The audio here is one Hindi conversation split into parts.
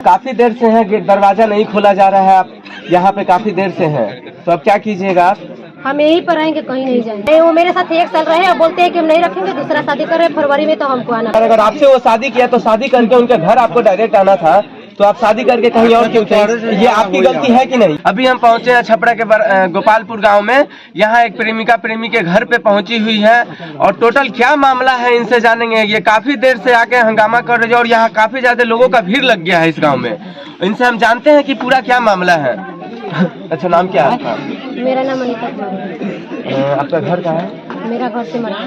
काफी देर से है, गेट दरवाजा नहीं खोला जा रहा है, आप यहाँ पे काफी देर से हैं, तो अब क्या कीजिएगा आप? हम यहीं पर रहेंगे, कहीं नहीं जाएंगे। वो मेरे साथ 1 साल रहे और बोलते हैं कि हम नहीं रखेंगे, दूसरा शादी कर रहे हैं फरवरी में, तो हमको आना। अगर आपसे वो शादी किया तो शादी करके उनके घर आपको डायरेक्ट आना था, तो आप शादी करके कहीं और क्यों थे? ये आपकी गलती है कि नहीं? अभी हम पहुंचे हैं छपरा के गोपालपुर गांव में। यहाँ एक प्रेमिका प्रेमी के घर पे पहुंची हुई है और टोटल क्या मामला है इनसे जानेंगे। ये काफी देर से आके हंगामा कर रहे हैं और यहाँ काफी ज्यादा लोगों का भीड़ लग गया है इस गाँव में। इनसे हम जानते हैं कि पूरा क्या मामला है। अच्छा, नाम क्या है आपका? मेरा नाम अनिता कुमार। आपका घर कहाँ है? मेरा घर से मरा।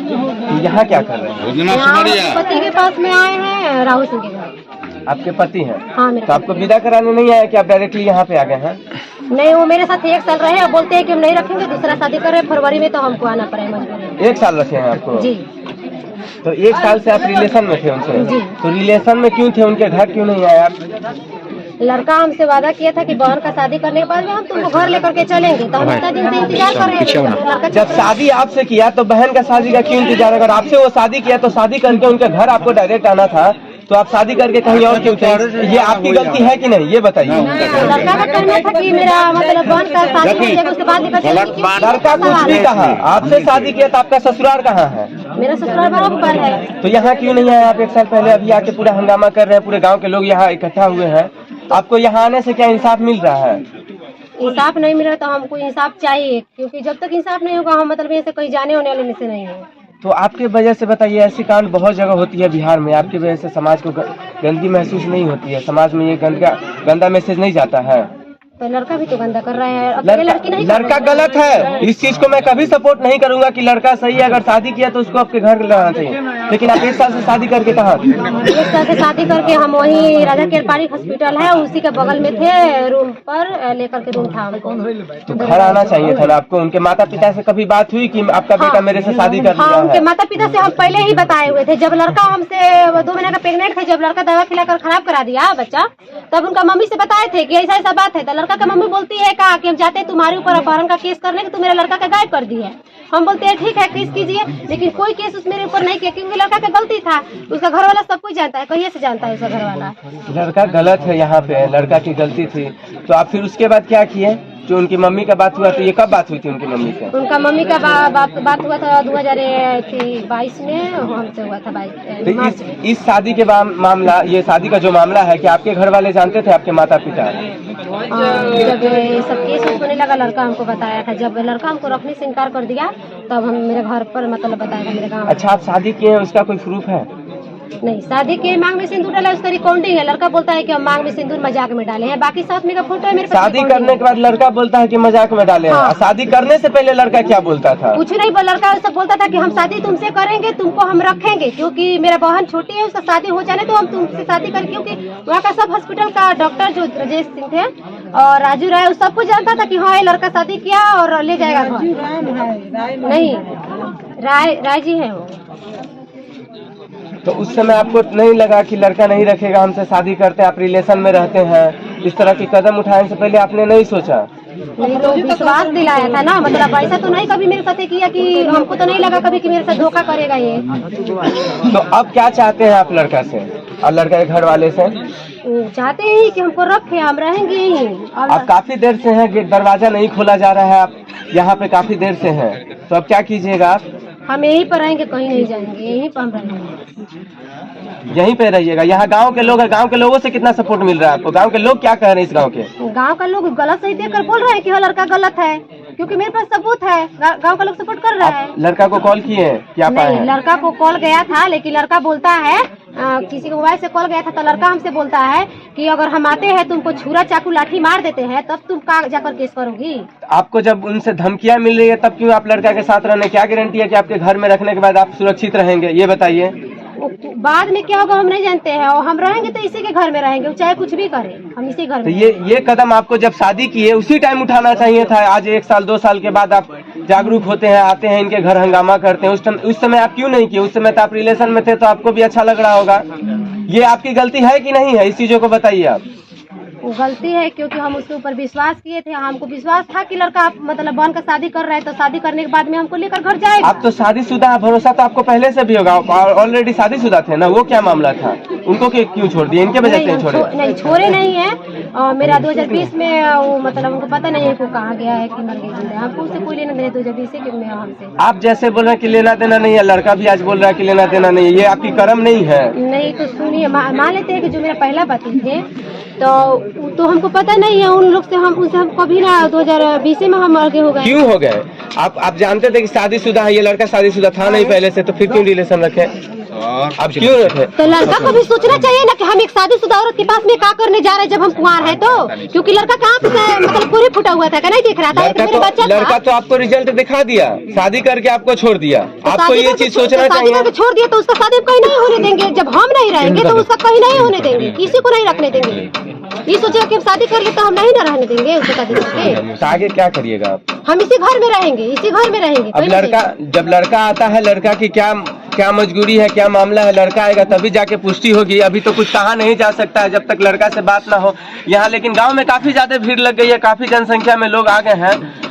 यहाँ क्या कर रहे हैं? यहाँ पति के पास में आए हैं, राहुल सिंह के घर। आपके पति हैं? हाँ, मेरे। तो आपको विदा कराने नहीं आया कि आप डायरेक्टली यहाँ पे आ गए हैं? नहीं, वो मेरे साथ 1 साल रहे और बोलते हैं कि हम नहीं रखेंगे, दूसरा शादी कर रहे हैं फरवरी में, तो हमको आना पड़ेगा मजबूरी। 1 साल रखे हैं आपको? जी। तो 1 साल से आप रिलेशन में थे उनसे? जी। तो रिलेशन में क्यों थे? उनके घर क्यों नहीं आए आप? लड़का हमसे वादा किया था कि बहन का शादी करने के बाद में हम तुमको घर लेकर के चलेंगे, तो हम इतना दिन से इंतजार कर रहे हैं। जब शादी आपसे किया तो बहन का शादी का क्यों इंतजार? अगर आपसे वो शादी किया तो शादी करके उनके घर आपको डायरेक्ट आना था, तो आप शादी करके कहीं और क्यों थे? ये आपकी गलती है कि नहीं, ये बताइए। लड़का का कहना था कि मेरा मतलब बहन का शादी हो जाएगा, उसके बाद लड़का कुछ नहीं कहा, आपसे शादी किया तो आपका ससुराल कहाँ है? मेरा ससुराल बराबर है। तो यहाँ क्यों नहीं आए आप 1 साल पहले? अभी आके पूरा हंगामा कर रहे हैं, पूरे गाँव के लोग यहाँ इकट्ठा हुए हैं। आपको यहाँ आने से क्या इंसाफ मिल रहा है? इंसाफ नहीं मिल रहा, तो हमको इंसाफ चाहिए, क्योंकि जब तक इंसाफ नहीं होगा हम मतलब ऐसे कहीं जाने होने वाले में से नहीं है। तो आपके वजह से बताइए, ऐसी कांड बहुत जगह होती है बिहार में, आपकी वजह से समाज को गंदगी महसूस नहीं होती है? समाज में ये गंदा मैसेज नहीं जाता है? तो लड़का भी तो गंदा कर रहा है, लड़की नहीं। लड़का गलत है, इस चीज को मैं कभी सपोर्ट नहीं करूंगा कि लड़का सही है। अगर शादी किया तो उसको आपके घर लाना चाहिए, लेकिन आप 1 साल से शादी करके कहाँ? 1 साल से शादी करके हम वही राजा केरपाड़ी हॉस्पिटल है उसी के बगल में थे, रूम पर लेकर के रूम था हमको। तो घर आना चाहिए था ना आपको। उनके माता पिता से कभी बात हुई कि आपका बेटा मेरे से शादी कर रहा है? उनके माता पिता से हम पहले ही बताए हुए थे। जब लड़का हमसे 2 महीने का प्रेग्नेंट थे, जब लड़का दवा खिलाकर खराब करा दिया बच्चा, तब उनका मम्मी से बताए थे कि ऐसा ऐसा बात है। तो लड़का का मम्मी बोलती है कहा कि हम जाते हैं तुम्हारे ऊपर अपहरण का केस करने, कि तुम मेरे लड़का का गायब कर दी है। हम बोलते हैं ठीक है, केस कीजिए, लेकिन कोई केस उस मेरे ऊपर नहीं किया, क्योंकि लड़का का गलती था। उसका घर वाला सब कुछ जानता है, कहिए से जानता है उसका घर वाला। लड़का गलत है, यहाँ पे लड़का की गलती थी। तो आप फिर उसके बाद क्या किए? जो उनकी मम्मी का बात हुआ, तो ये कब बात हुई थी उनकी मम्मी से? उनका मम्मी का बात हुआ था 2022 में, हमसे हुआ था 22 तो इस शादी के मामला, ये शादी का जो मामला है, कि आपके घर वाले जानते थे, आपके माता पिता? जब सब केस होने लगा, लड़का हमको बताया था। जब लड़का हमको रखने से इनकार कर दिया, तब हम मेरे घर पर मतलब बताया था मेरे गाँव। अच्छा, आप शादी किए हैं, उसका कोई प्रूफ है? नहीं, शादी के मांग में सिंदूर डाला, उसका रिकॉर्डिंग है। लड़का बोलता है कि हम मांग में सिंदूर मजाक में डाले हैं, बाकी साथ में का फोटो है मेरे पास। शादी करने के बाद लड़का बोलता है कि मजाक में डाले हैं। हाँ। शादी करने से पहले लड़का क्या बोलता था? कुछ नहीं, लड़का ऐसा बोलता था कि हम शादी तुमसे करेंगे, तुमको हम रखेंगे, क्योंकि मेरा बहन छोटी है, उसका शादी हो जाने तो हम तुमसे शादी करें। क्योंकि वहाँ का सब हॉस्पिटल का डॉक्टर जो राजेश सिंह थे और राजू राय, उस सब कुछ जानता था कि हाँ ये लड़का शादी किया और ले जाएगा घर। नहीं, राय जी है वो। तो उस समय आपको नहीं लगा कि लड़का नहीं रखेगा, हमसे शादी करते हैं, आप रिलेशन में रहते हैं, इस तरह की कदम उठाने से पहले आपने नहीं सोचा? नहीं, तो विश्वास दिलाया था ना, मतलब ऐसा तो नहीं कभी मेरे साथ किया कि हमको तो नहीं लगा कभी कि मेरे साथ धोखा करेगा ये। तो अब क्या चाहते हैं आप लड़का से और लड़का के घर वाले से? चाहते हैं कि हमको रखे, हम रहेंगे यहीं। आप काफी देर से हैं, गेट दरवाजा नहीं खोला जा रहा है, आप यहाँ पे काफी देर से हैं, तो अब क्या कीजिएगा आप? हम यहीं पर रहेंगे, कहीं नहीं जाएंगे, यहीं पर हम रहेंगे। यहीं पे रहिएगा। यहाँ गांव के लोगों से कितना सपोर्ट मिल रहा है आपको? गांव के लोग क्या कह रहे हैं? इस गांव का लोग गलत सही देख कर बोल रहे हैं कि हाँ लड़का गलत है, क्योंकि मेरे पास सबूत है। गांव का लोग सपोर्ट कर रहा है। लड़का को कॉल किए क्या? नहीं, लड़का को कॉल गया था, लेकिन लड़का बोलता है किसी को मोबाइल से कॉल गया था, तो लड़का हमसे बोलता है कि अगर हम आते हैं तुमको छुरा चाकू लाठी मार देते हैं, तब तुम कहाँ जाकर केस करोगी? आपको जब उनसे धमकियां मिल रही है, तब क्यों आप लड़का के साथ रहने? क्या गारंटी है कि आपके घर में रखने के बाद आप सुरक्षित रहेंगे? ये बताइए। बाद में क्या होगा हम नहीं जानते हैं, और हम रहेंगे तो इसी के घर में रहेंगे, चाहे कुछ भी करे, हम इसी घर में। तो ये कदम आपको जब शादी की है उसी टाइम उठाना चाहिए था। आज 1 साल 2 साल के बाद आप जागरूक होते हैं, आते हैं इनके घर, हंगामा करते हैं। उस समय आप क्यों नहीं किए? उस समय तो आप रिलेशन में थे, तो आपको भी अच्छा लग रहा होगा। ये आपकी गलती है कि नहीं है? इस चीजों को बताइए आप। वो गलती है, क्योंकि हम उसके ऊपर विश्वास किए थे। हमको विश्वास था कि लड़का मतलब बहन का शादी कर रहा है, तो शादी करने के बाद में हमको लेकर घर जाएगा। आप तो शादीशुदा, भरोसा तो आपको पहले से भी होगा, ऑलरेडी शादीशुदा थे ना, वो क्या मामला था? उनको क्यों छोड़ दिए? इनके वजह से छोड़े? नहीं, छोड़े नहीं है। मेरा 2020 में वो मतलब हमको पता नहीं है वो कहाँ गया है कि मर गया। हमको उससे कोई लेना देना 2020 से में हमसे। आप जैसे बोल रहे हैं कि लेना देना नहीं है, लड़का भी आज बोल रहा है कि लेना देना नहीं है, ये आपकी कर्म नहीं है। नहीं तो सुनिए, मान लेते हैं कि जो मेरा पहला पति थे तो हमको पता नहीं है उन लोग से, उनसे हम कभी ना 2020 में हम आगे हो गए। क्यों हो गए? आप जानते थे कि शादीशुदा है, ये लड़का शादीशुदा था नहीं पहले से, तो फिर क्यों रिलेशन रखे? अब क्यों रखे? तो लड़का को भी सोचना चाहिए ना कि हम एक शादीशुदा औरत के पास में क्या करने जा रहे हैं जब हम कुंवार है तो। क्योंकि लड़का कहाँ से मतलब पूरे फुटा हुआ था, नहीं दिख रहा था, मेरे बच्चा था। लड़का तो आपको रिजल्ट दिखा दिया, शादी करके आपको छोड़ दिया। आपको ये चीज सोचना चाहिए। शादी छोड़ दिया तो उसका शादी कहीं नहीं होने देंगे। जब हम नहीं रहेंगे तो उसका कहीं नहीं होने देंगे, किसी को नहीं रखने देंगे। ये सोचे कि शादी कर ले तो हम नहीं ना रहने देंगे उसको शादी करके। तो आगे क्या करिएगा आप? हम इसी घर में रहेंगे, इसी घर में रहेंगे। अब जब लड़का आता है, लड़का की क्या मजबूरी है, क्या मामला है, लड़का आएगा तभी जाके पुष्टि होगी। अभी तो कुछ कहा नहीं जा सकता है जब तक लड़का से बात ना हो यहाँ। लेकिन गांव में काफी ज्यादा भीड़ लग गई है, काफी जनसंख्या में लोग आ गए हैं।